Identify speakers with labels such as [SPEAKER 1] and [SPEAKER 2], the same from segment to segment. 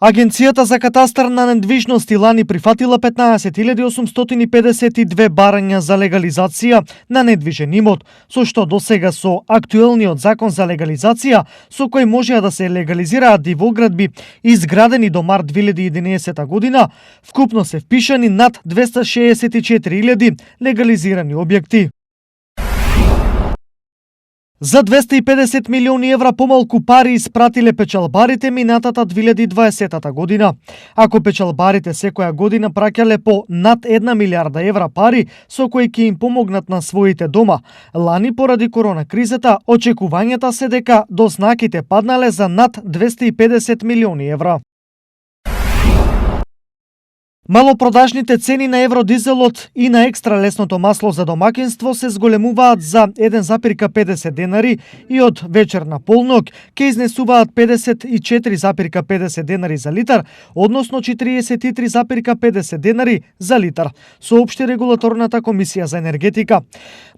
[SPEAKER 1] Агенцијата за катастар на недвижности лани прифатила 15.852 барања за легализација на недвижен имот, со што досега со актуелниот закон за легализација, со кој можеа да се легализираат дивоградби изградени до март 2011 година, вкупно се впишани над 264.000 легализирани објекти. За 250 милиони евра помалку пари испратиле печалбарите минатата 2020 година. Ако печалбарите секоја година праќале по над 1 милиарда евра пари со кои ќе им помогнат на своите дома, лани поради корона кризата очекувањата се дека дознаките паднале за над 250 милиони евра. Малопродажните цени на евродизелот и на екстра лесното масло за домакинство се зголемуваат за 1,50 денари и од вечер на полнок ќе изнесуваат 54,50 денари за литар, односно 43,50 денари за литар, соопшти регулаторната комисија за енергетика.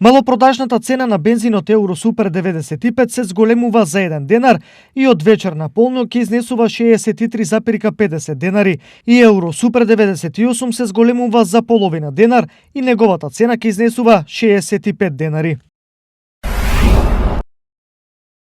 [SPEAKER 1] Малопродажната цена на бензинот Евросупер 95 се зголемува за 1 денар и од вечер на полнок ќе изнесува 63,50 денари и Евросупер 98 се зголемува за половина денар и неговата цена ќе изнесува 65 денари.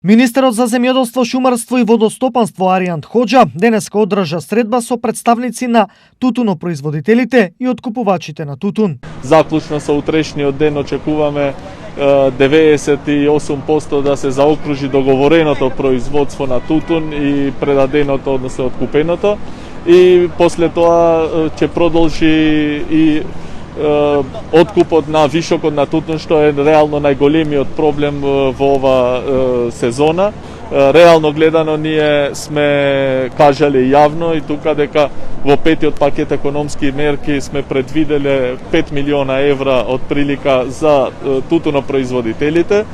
[SPEAKER 1] Министерот за земјоделство, шумарство и водостопанство Аријан Хоџа денеска одржа средба со представници на тутунопроизводителите и откупувачите на тутун.
[SPEAKER 2] Заклучно со утрешниот ден очекуваме 98% да се заокружи договореното производство на тутун и предаденото, односно откупеното. И после тоа ќе продолжи и откупот на вишокот на тутун, што е реално најголемиот проблем во ова сезона. Реално гледано ние сме кажале јавно и тука дека во петиот пакет економски мерки сме предвиделе 5 милиона евра од прилика за тутунопроизводителите.